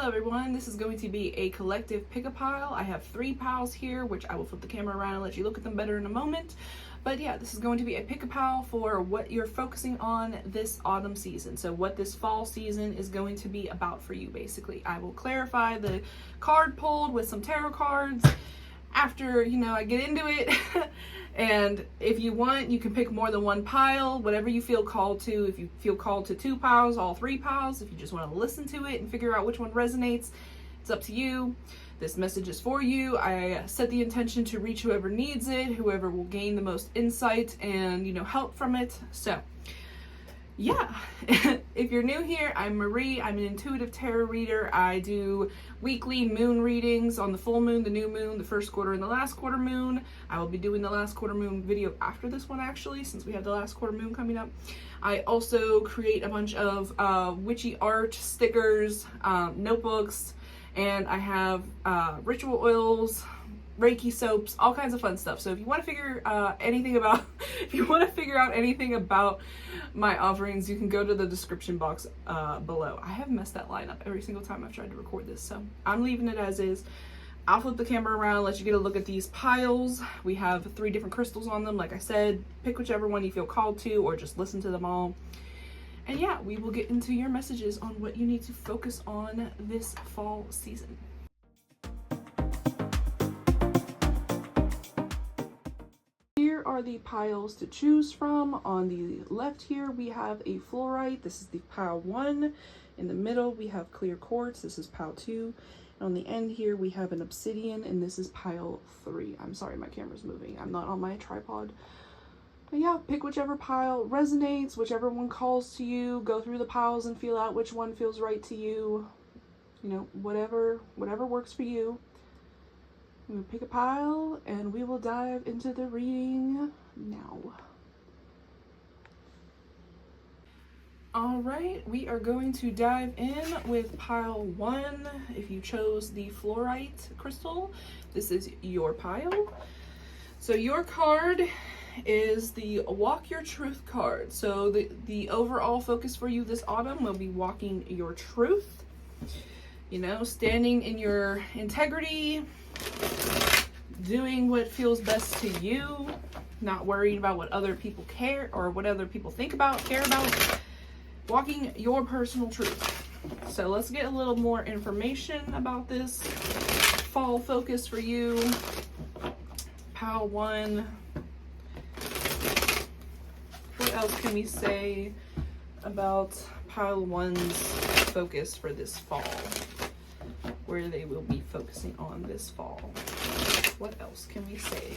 Hello everyone, this is going to be a collective pick-a-pile. I have 3 piles here, which I will flip the camera around and let you look at them better in a moment. But yeah, this is going to be a pick-a-pile for what you're focusing on this autumn season. So what this fall season is going to be about for you, basically. I will clarify the card pulled with some tarot cards after, I get into it. And if you want, you can pick more than one pile, whatever you feel called to. If you feel called to 2 piles, all 3 piles. If you just want to listen to it and figure out which one resonates, it's up to you. This message is for you. I set the intention to reach whoever needs it, whoever will gain the most insight and, help from it. So, yeah. If you're new here, I'm Marie. I'm an intuitive tarot reader. I do weekly moon readings on the full moon, the new moon, the first quarter, and the last quarter moon. I will be doing the last quarter moon video after this one, actually, since we have the last quarter moon coming up. I also create a bunch of witchy art, stickers, notebooks, and I have ritual oils, Reiki soaps, all kinds of fun stuff. So if you want to figure anything about, if you want to figure out anything about my offerings, you can go to the description box below. I have messed that line up every single time I've tried to record this, so I'm leaving it as is. I'll flip the camera around, let you get a look at these piles. We have 3 different crystals on them. Like I said, pick whichever one you feel called to, or just listen to them all. And yeah, we will get into your messages on what you need to focus on this fall season. Here are the piles to choose from. On the left here, we have a fluorite. This is the pile 1. In the middle, we have clear quartz. This is pile 2. And on the end here, we have an obsidian, and this is pile 3. I'm sorry, my camera's moving. I'm not on my tripod. But yeah, pick whichever pile resonates, whichever one calls to you. Go through the piles and feel out which one feels right to you. Whatever works for you. I'm going to pick a pile and we will dive into the reading now. Alright, we are going to dive in with pile 1. If you chose the fluorite crystal, this is your pile. So your card is the Walk Your Truth card. So the overall focus for you this autumn will be walking your truth. Standing in your integrity, doing what feels best to you, not worried about what other people care or what other people think about, care about, walking your personal truth. So let's get a little more information about this fall focus for you. Pile 1. What else can we say about pile 1's focus for this fall? Where they will be focusing on this fall. What else can we say?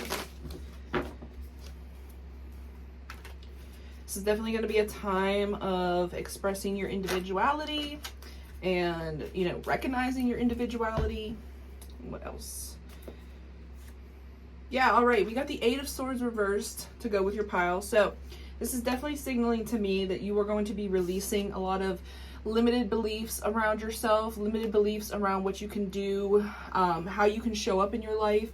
This is definitely going to be a time of expressing your individuality and, recognizing your individuality. What else? Yeah, all right. We got the 8 of Swords reversed to go with your pile. So this is definitely signaling to me that you are going to be releasing a lot of limited beliefs around yourself, limited beliefs around what you can do, how you can show up in your life.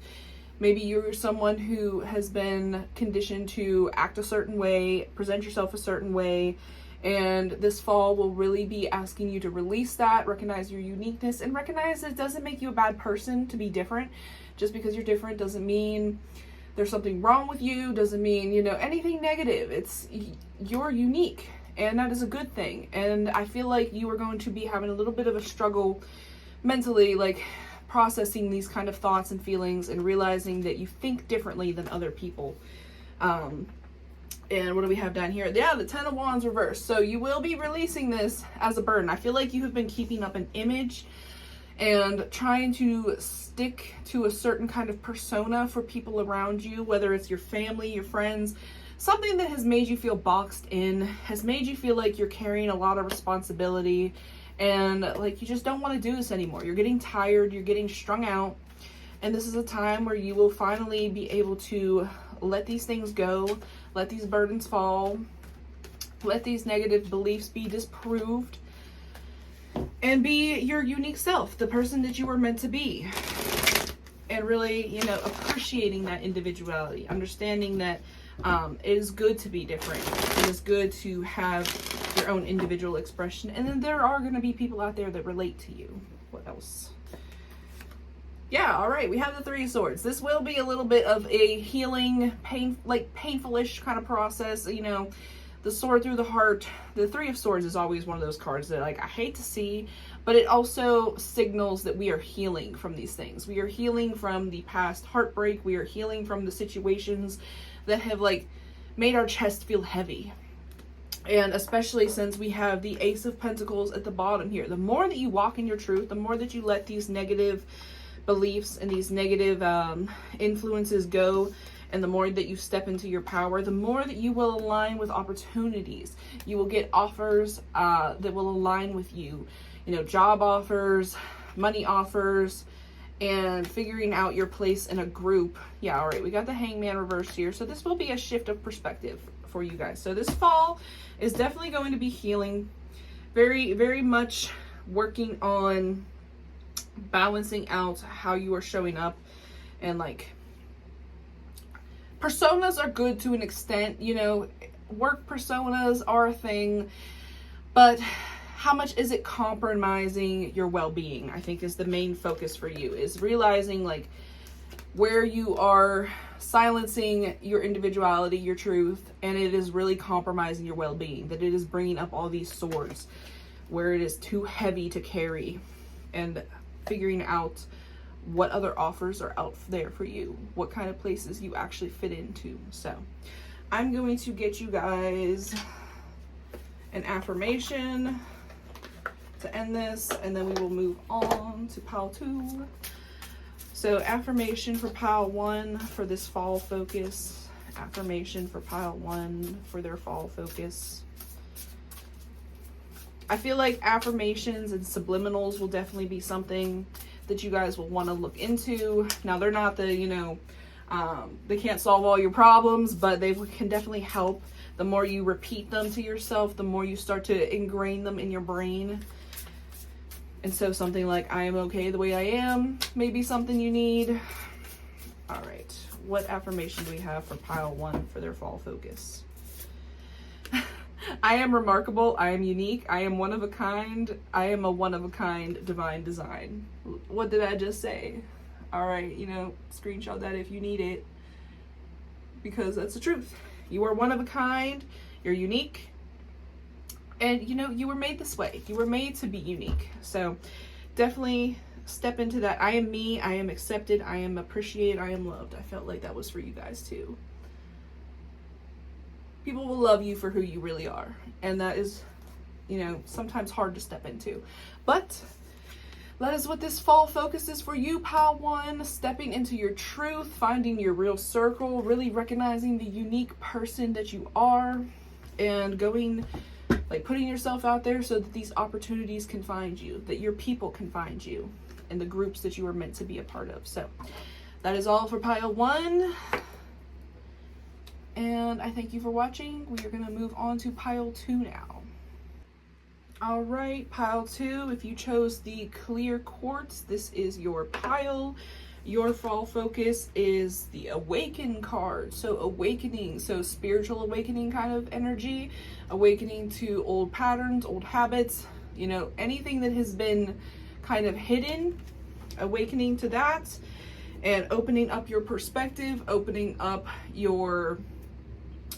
Maybe you're someone who has been conditioned to act a certain way, present yourself a certain way, and this fall will really be asking you to release that, recognize your uniqueness, and recognize that it doesn't make you a bad person to be different. Just because you're different doesn't mean there's something wrong with you, doesn't mean, anything negative. You're unique. And that is a good thing. And I feel like you are going to be having a little bit of a struggle mentally, like processing these kind of thoughts and feelings and realizing that you think differently than other people. And what do we have down here? Yeah, the 10 of Wands reversed. So you will be releasing this as a burden. I feel like you have been keeping up an image and trying to stick to a certain kind of persona for people around you, whether it's your family, your friends. Something that has made you feel boxed in, has made you feel like you're carrying a lot of responsibility and like you just don't want to do this anymore. You're getting tired, you're getting strung out, and this is a time where you will finally be able to let these things go, let these burdens fall, let these negative beliefs be disproved, and be your unique self, the person that you were meant to be. And really, appreciating that individuality, understanding that it is good to be different. It is good to have your own individual expression. And then there are going to be people out there that relate to you. What else? Yeah, all right, we have the Three of Swords. This will be a little bit of a healing, painful-ish kind of process, you know, the sword through the heart. The Three of Swords is always one of those cards that, like, I hate to see, but it also signals that we are healing from these things. We are healing from the past heartbreak. We are healing from the situations that have, like, made our chest feel heavy. And especially since we have the Ace of Pentacles at the bottom here. The more that you walk in your truth, the more that you let these negative beliefs and these negative influences go, and the more that you step into your power, the more that you will align with opportunities. You will get offers that will align with you. You know, job offers, money offers, and figuring out your place in a group. Yeah, all right, we got the Hangman reversed here. So this will be a shift of perspective for you guys. So this fall is definitely going to be healing. Very, very much working on balancing out how you are showing up. And like, personas are good to an extent, you know, work personas are a thing, but how much is it compromising your well-being? I think is the main focus for you, is realizing like where you are silencing your individuality, your truth, and it is really compromising your well-being, that it is bringing up all these swords where it is too heavy to carry, and figuring out what other offers are out there for you, what kind of places you actually fit into. So I'm going to get you guys an affirmation to end this, and then we will move on to pile 2. So affirmation for pile 1 for this fall focus. Affirmation for pile 1 for their fall focus. I feel like affirmations and subliminals will definitely be something that you guys will want to look into. Now, they're not the, you know, they can't solve all your problems, but they can definitely help. The more you repeat them to yourself, the more you start to ingrain them in your brain. And so something like, I am okay the way I am, may be something you need. All right, what affirmation do we have for pile 1 for their fall focus? I am remarkable, I am unique, I am one of a kind, I am a one-of-a-kind divine design. What did I just say? All right, you know, screenshot that if you need it, because that's the truth. You are one of a kind, you're unique, and you know, you were made this way. You were made to be unique. So definitely step into that. I am me, I am accepted, I am appreciated, I am loved. I felt like that was for you guys too. People will love you for who you really are. And that is, you know, sometimes hard to step into. But that is what this fall focus is for you, pile 1. Stepping into your truth, finding your real circle, really recognizing the unique person that you are, and going, like, putting yourself out there so that these opportunities can find you, that your people can find you, and the groups that you were meant to be a part of. So that is all for pile 1. And I thank you for watching. We are going to move on to pile 2 now. All right, pile 2, if you chose the clear quartz, this is your pile. Your fall focus is the Awaken card. So awakening, so spiritual awakening kind of energy, awakening to old patterns, old habits, you know, anything that has been kind of hidden, awakening to that, and opening up your perspective, opening up your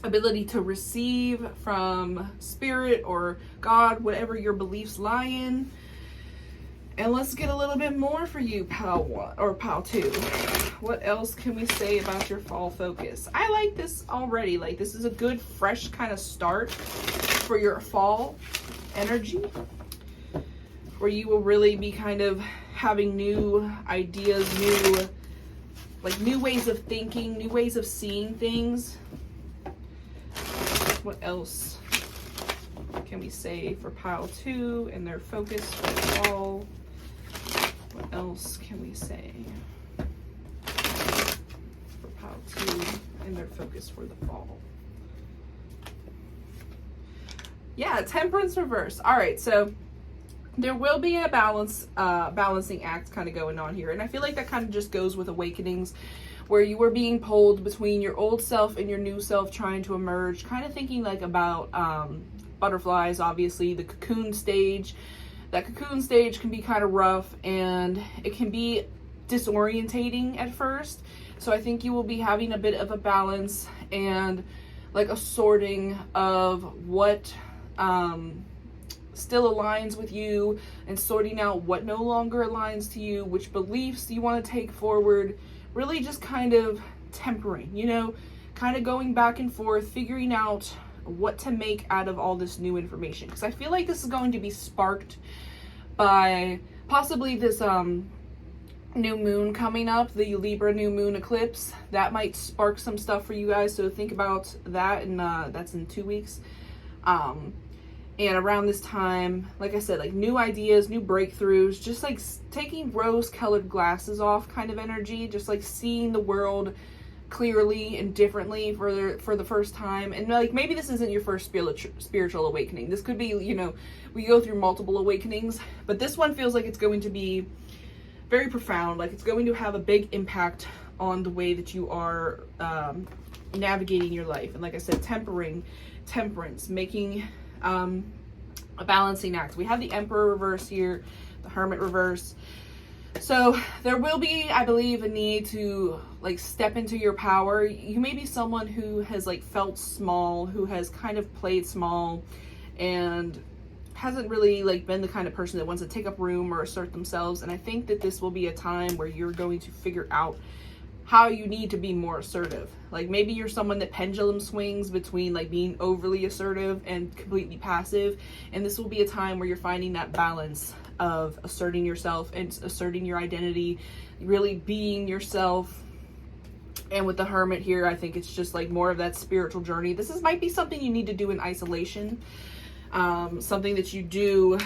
ability to receive from spirit or God, whatever your beliefs lie in. And let's get a little bit more for you, pile 1 or pile 2. What else can we say about your fall focus? I like this already. Like, this is a good, fresh kind of start for your fall energy, where you will really be kind of having new ideas, new ways of thinking, new ways of seeing things. What else can we say for pile 2 and their focus for the fall? What else can we say for pile 2 and their focus for the fall? Yeah, Temperance reverse. All right, so there will be a balancing act kind of going on here, and I feel like that kind of just goes with awakenings, where you were being pulled between your old self and your new self, trying to emerge, kind of thinking like about butterflies, obviously, the cocoon stage, that cocoon stage can be kind of rough and it can be disorientating at first. So I think you will be having a bit of a balance and like a sorting of what still aligns with you and sorting out what no longer aligns to you, which beliefs you want to take forward, really just kind of tempering, you know, kind of going back and forth, figuring out what to make out of all this new information. Because I feel like this is going to be sparked by possibly this new moon coming up, the Libra new moon eclipse. That might spark some stuff for you guys, so think about that, and that's in 2 weeks. And around this time, like I said, like new ideas, new breakthroughs, just like taking rose-colored glasses off kind of energy, just like seeing the world clearly and differently for the first time. And like maybe this isn't your first spiritual awakening. This could be, you know, we go through multiple awakenings, but this one feels like it's going to be very profound. Like it's going to have a big impact on the way that you are navigating your life. And like I said, temperance, making a balancing act. We have the Emperor reverse here, the Hermit reverse. So there will be, I believe, a need to like step into your power. You may be someone who has like felt small, who has kind of played small and hasn't really like been the kind of person that wants to take up room or assert themselves. And I think that this will be a time where you're going to figure out how you need to be more assertive. Like maybe you're someone that pendulum swings between like being overly assertive and completely passive. And this will be a time where you're finding that balance of asserting yourself and asserting your identity, really being yourself. And with the Hermit here, I think it's just like more of that spiritual journey. Might be something you need to do in isolation, something that you do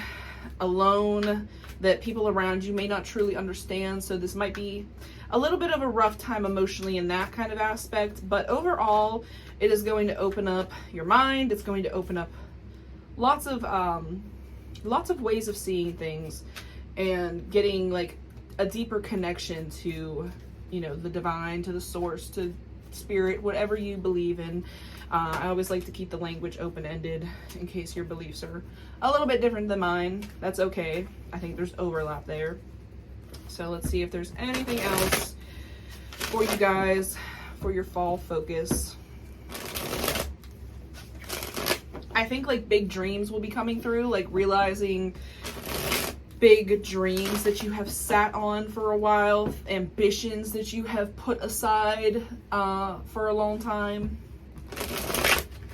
alone that people around you may not truly understand. So this might be a little bit of a rough time emotionally in that kind of aspect, but overall it is going to open up your mind. It's going to open up lots of ways of seeing things and getting like a deeper connection to, you know, the divine, to the source, to spirit, whatever you believe in. I always like to keep the language open-ended in case your beliefs are a little bit different than mine. That's okay. I think there's overlap there. So let's see if there's anything else for you guys for your fall focus. I think like big dreams will be coming through, like realizing big dreams that you have sat on for a while, ambitions that you have put aside for a long time.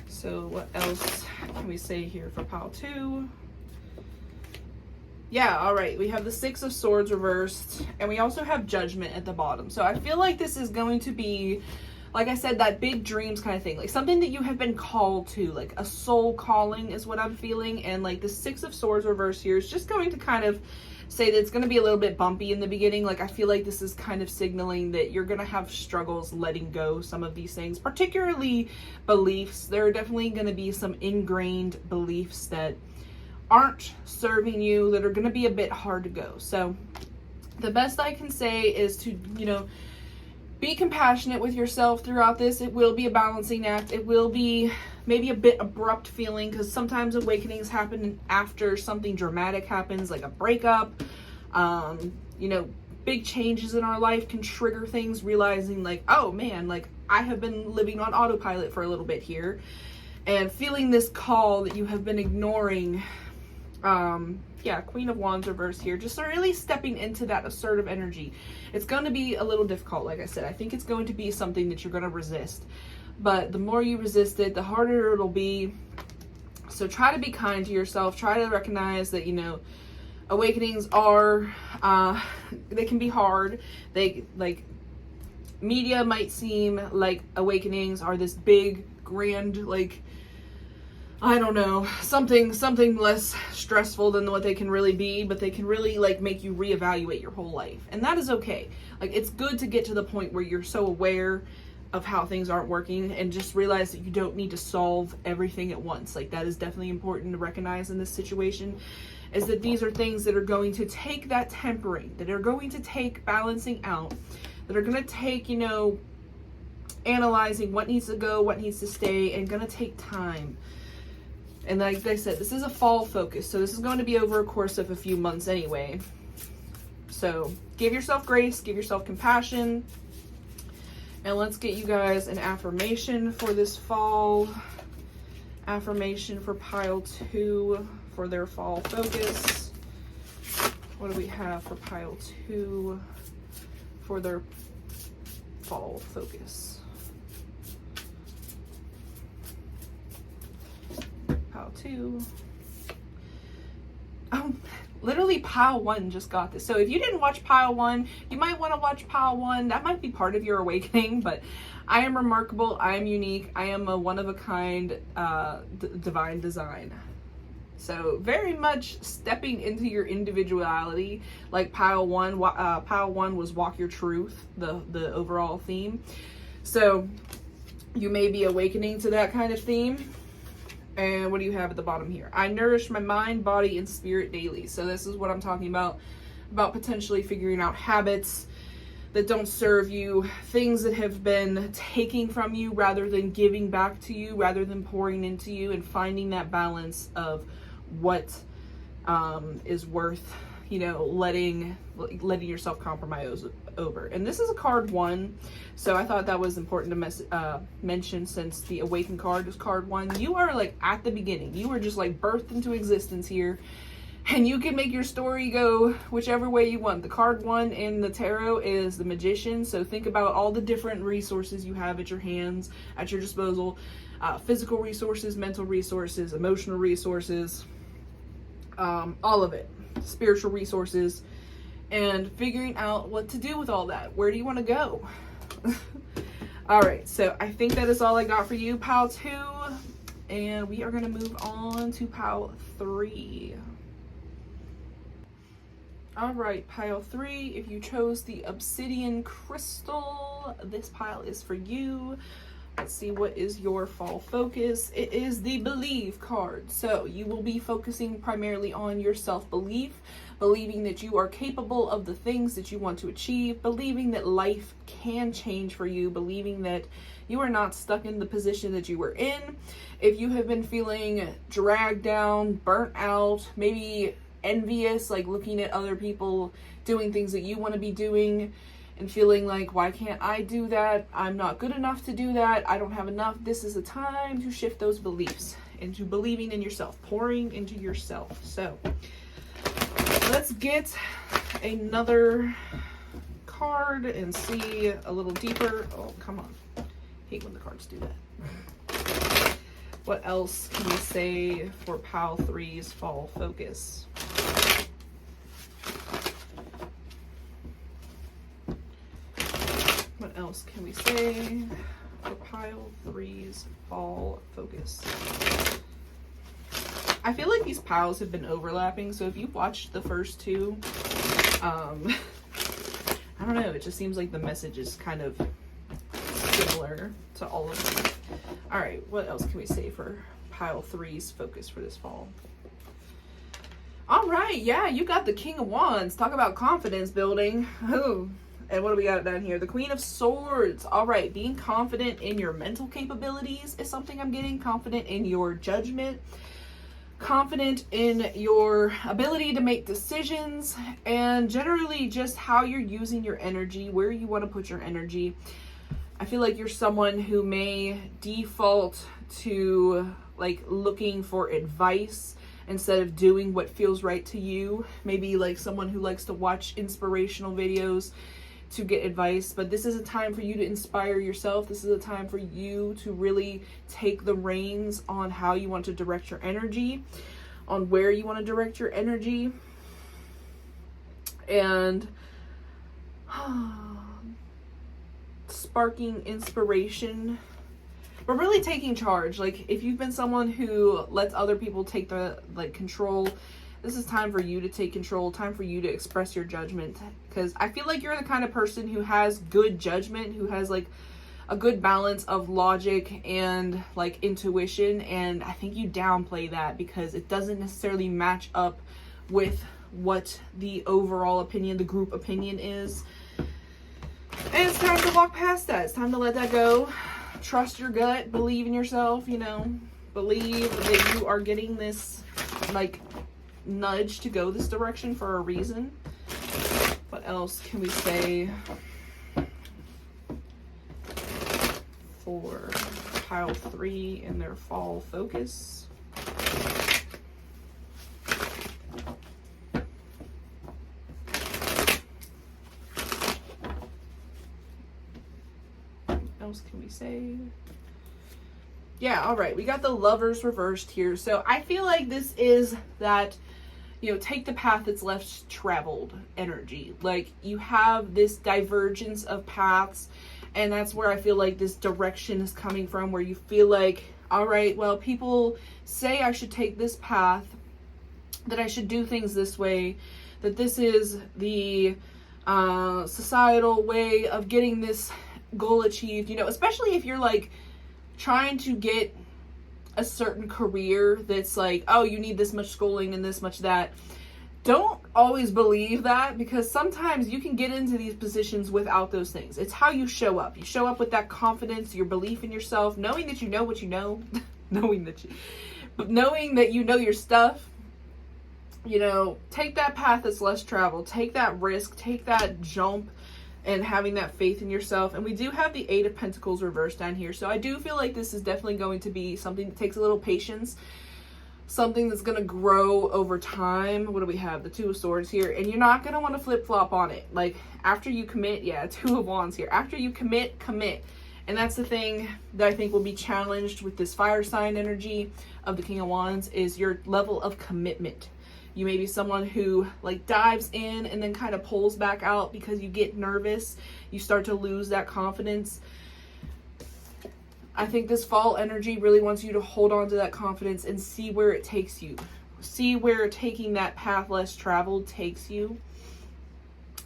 So what else can we say here for pile 2? Yeah, all right, we have the Six of Swords reversed, and we also have Judgment at the bottom. So I feel like this is going to be, like I said, that big dreams kind of thing, like something that you have been called to, like a soul calling is what I'm feeling. And like the Six of Swords reverse here is just going to kind of say that it's going to be a little bit bumpy in the beginning. Like I feel like this is kind of signaling that you're going to have struggles letting go some of these things, particularly beliefs. There are definitely going to be some ingrained beliefs that aren't serving you, that are going to be a bit hard to go. So the best I can say is to, you know, be compassionate with yourself throughout this. It will be a balancing act. It will be maybe a bit abrupt feeling, because sometimes awakenings happen after something dramatic happens, like a breakup. You know, big changes in our life can trigger things, realizing like, oh man, like I have been living on autopilot for a little bit here, and feeling this call that you have been ignoring. Yeah, Queen of Wands reverse here, just really stepping into that assertive energy. It's going to be a little difficult, like I said. I think it's going to be something that you're going to resist, but the more you resist it, the harder it'll be. So try to be kind to yourself. Try to recognize that, you know, awakenings are, they can be hard. They, like, media might seem like awakenings are this big, grand, like, I don't know, something less stressful than what they can really be, but they can really like make you reevaluate your whole life. And that is okay. Like it's good to get to the point where you're so aware of how things aren't working and just realize that you don't need to solve everything at once. Like that is definitely important to recognize in this situation, is that these are things that are going to take that tempering, that are going to take balancing out, that are going to take, you know, analyzing what needs to go, what needs to stay, and going to take time. And like I said, this is a fall focus, so this is going to be over a course of a few months anyway. So give yourself grace, give yourself compassion, and let's get you guys an affirmation for this fall. Affirmation for pile 2 for their fall focus. What do we have for pile 2 for their fall focus? Pile 2. Oh, literally pile 1 just got this. So if you didn't watch pile 1, you might want to watch pile 1. That might be part of your awakening, but I am remarkable. I am unique. I am a one-of-a-kind divine design. So very much stepping into your individuality. Like pile 1 was walk your truth, the overall theme. So you may be awakening to that kind of theme. And what do you have at the bottom here? I nourish my mind, body, and spirit daily. So this is what I'm talking about potentially figuring out habits that don't serve you, things that have been taking from you rather than giving back to you, rather than pouring into you, and finding that balance of what is worth, you know, letting yourself compromise over. And this is a card 1, so I thought that was important to mention, since the Awaken card is card 1. You are like at the beginning. You were just like birthed into existence here, and you can make your story go whichever way you want. The card 1 in the tarot is the Magician, so think about all the different resources you have at your hands, at your disposal. Physical resources, mental resources, emotional resources, all of it. Spiritual resources, and figuring out what to do with all that. Where do you want to go? All right, so I think that is all I got for you, pile 2, and we are going to move on to pile 3. All right, pile 3, if you chose the obsidian crystal, this pile is for you. Let's see, what is your fall focus? It is the Believe card. So you will be focusing primarily on your self-belief, believing that you are capable of the things that you want to achieve, believing that life can change for you, believing that you are not stuck in the position that you were in. If you have been feeling dragged down, burnt out, maybe envious, like looking at other people doing things that you want to be doing, and feeling like, why can't I do that? I'm not good enough to do that. I don't have enough. This is a time to shift those beliefs into believing in yourself, pouring into yourself. So let's get another card and see a little deeper. Oh, come on. I hate when the cards do that. What else can we say for pile 3's fall focus? What else can we say for pile 3's fall focus? I feel like these piles have been overlapping, so if you've watched the first 2, I don't know, it just seems like the message is kind of similar to all of them. All right, what else can we say for pile 3's focus for this fall? All right, yeah, you got the King of Wands. Talk about confidence building. Oh. And what do we got down here? The Queen of Swords. All right, being confident in your mental capabilities is something I'm getting. Confident in your judgment. Confident in your ability to make decisions. And generally just how you're using your energy, where you want to put your energy. I feel like you're someone who may default to like looking for advice instead of doing what feels right to you. Maybe like someone who likes to watch inspirational videos to get advice, but this is a time for you to inspire yourself. This is a time for you to really take the reins on how you want to direct your energy, on where you want to direct your energy, and sparking inspiration, but really taking charge. Like if you've been someone who lets other people take the control, this is time for you to take control, time for you to express your judgment. Because I feel like you're the kind of person who has good judgment, who has like a good balance of logic and like intuition. And I think you downplay that because it doesn't necessarily match up with what the overall opinion, the group opinion is. And it's time to walk past that. It's time to let that go. Trust your gut, believe in yourself, you know, Believe that you are getting this, like, nudge to go this direction for a reason. What else can we say for pile 3 in their fall focus? What else can we say? Yeah, all right. We got the Lovers reversed here. So I feel like this is that, you know, take the path that's less traveled energy. Like, you have this divergence of paths, and that's where I feel like this direction is coming from, where you feel like, all right, well, people say I should take this path, that I should do things this way, that this is the societal way of getting this goal achieved, you know, especially if you're like trying to get a certain career that's like, oh, you need this much schooling and this much that. Don't always believe that, because sometimes you can get into these positions without those things. It's how you show up. You show up with that confidence, your belief in yourself, knowing that you know what you know, knowing that you know your stuff. You know, take that path that's less traveled, take that risk, take that jump, and having that faith in yourself. And we do have the 8 of Pentacles reversed down here. So I do feel like this is definitely going to be something that takes a little patience, something that's going to grow over time. What do we have? The 2 of Swords here. And you're not going to want to flip-flop on it. Like, after you commit, yeah, 2 of Wands here. After you commit. And that's the thing that I think will be challenged with this fire sign energy of the King of Wands, is your level of commitment. You may be someone who like dives in and then kind of pulls back out because you get nervous. You start to lose that confidence. I think this fall energy really wants you to hold on to that confidence and see where it takes you. See where taking that path less traveled takes you.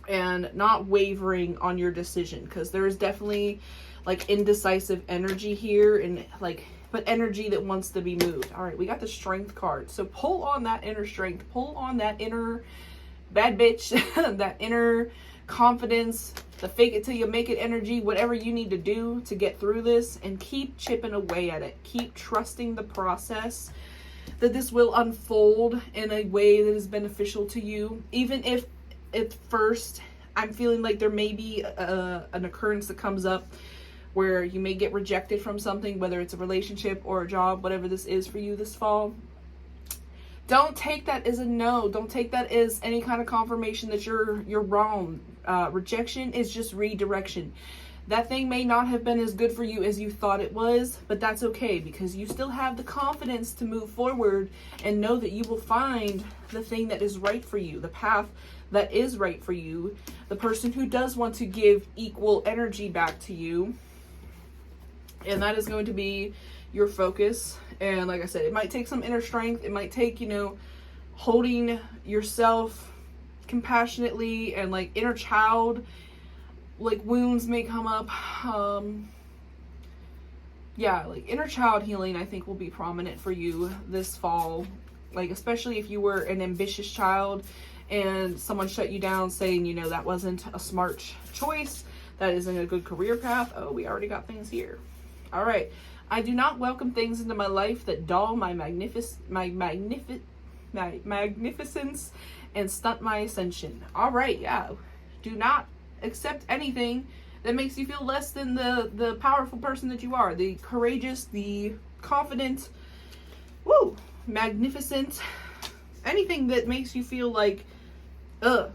And not wavering on your decision, because there is definitely like indecisive energy here, and like, but energy that wants to be moved. All right, we got the Strength card. So pull on that inner strength. Pull on that inner bad bitch, that inner confidence, the fake it till you make it energy, whatever you need to do to get through this, and keep chipping away at it. Keep trusting the process, that this will unfold in a way that is beneficial to you. Even if at first I'm feeling like there may be an occurrence that comes up where you may get rejected from something, whether it's a relationship or a job, whatever this is for you this fall. Don't take that as a no. Don't take that as any kind of confirmation that you're wrong. Rejection is just redirection. That thing may not have been as good for you as you thought it was, but that's okay, because you still have the confidence to move forward and know that you will find the thing that is right for you, the path that is right for you, the person who does want to give equal energy back to you. And that is going to be your focus. And like I said, it might take some inner strength. It might take, you know, holding yourself compassionately, and like inner child, like wounds may come up. Yeah, like inner child healing, I think, will be prominent for you this fall. Like, especially if you were an ambitious child and someone shut you down saying, you know, that wasn't a smart choice, that isn't a good career path. Oh, we already got things here. All right. I do not welcome things into my life that dull my magnificence and stunt my ascension. All right, yeah. Do not accept anything that makes you feel less than the powerful person that you are, the courageous, the confident, magnificent, anything that makes you feel like, ugh.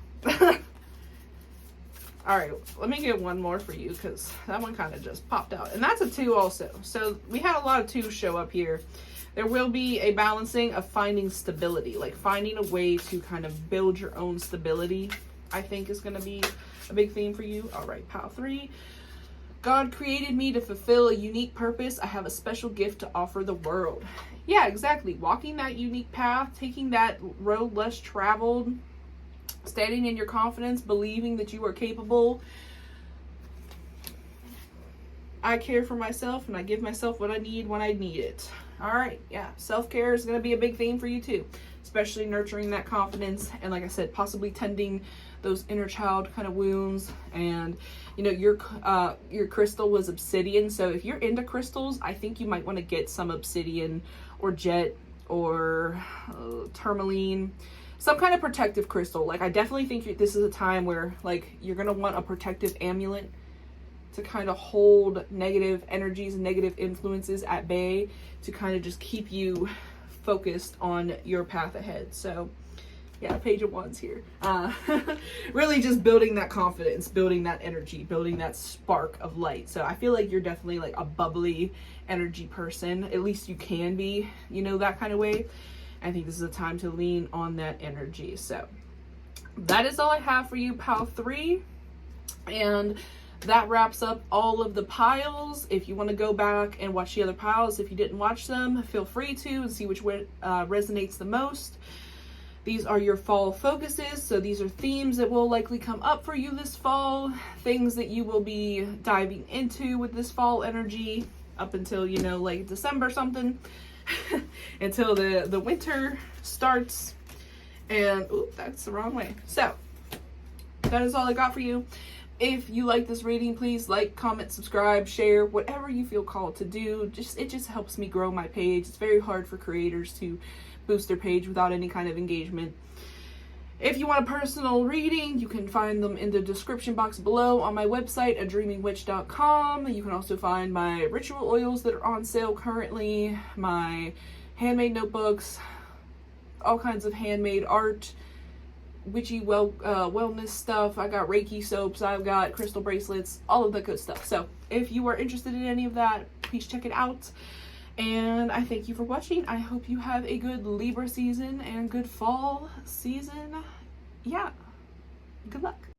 All right, let me get one more for you, because that one kind of just popped out. And that's a 2 also. So we had a lot of 2s show up here. There will be a balancing of finding stability, like finding a way to kind of build your own stability, I think is going to be a big theme for you. All right, pile 3. God created me to fulfill a unique purpose. I have a special gift to offer the world. Yeah, exactly. Walking that unique path, taking that road less traveled, standing in your confidence, believing that you are capable. I care for myself, and I give myself what I need when I need it. All right, yeah, self-care is going to be a big theme for you too, especially nurturing that confidence, and like I said, possibly tending those inner child kind of wounds. And you know, your crystal was obsidian, so if you're into crystals, I think you might want to get some obsidian or jet or tourmaline, some kind of protective crystal. Like, I definitely think this is a time where like you're gonna want a protective amulet to kind of hold negative energies and negative influences at bay, to kind of just keep you focused on your path ahead. So yeah, Page of Wands here. Really just building that confidence, building that energy, building that spark of light. So I feel like you're definitely like a bubbly energy person. At least you can be, you know, that kind of way. I think this is a time to lean on that energy. So that is all I have for you, pile 3. And that wraps up all of the piles. If you want to go back and watch the other piles, if you didn't watch them, feel free to, and see which one resonates the most. These are your fall focuses. So these are themes that will likely come up for you this fall, things that you will be diving into with this fall energy up until, you know, like December something, until the winter starts. And oop, that's the wrong way. So that is all I got for you. If you like this reading, please like, comment, subscribe, share, whatever you feel called to do. It just helps me grow my page. It's very hard for creators to boost their page without any kind of engagement. If you want a personal reading, you can find them in the description box below on my website, adreamingwitch.com. You can also find my ritual oils that are on sale currently, my handmade notebooks, all kinds of handmade art, witchy wellness stuff. I got Reiki soaps, I've got crystal bracelets, all of that good stuff. So if you are interested in any of that, please check it out. And I thank you for watching. I hope you have a good Libra season and good fall season. Yeah, good luck.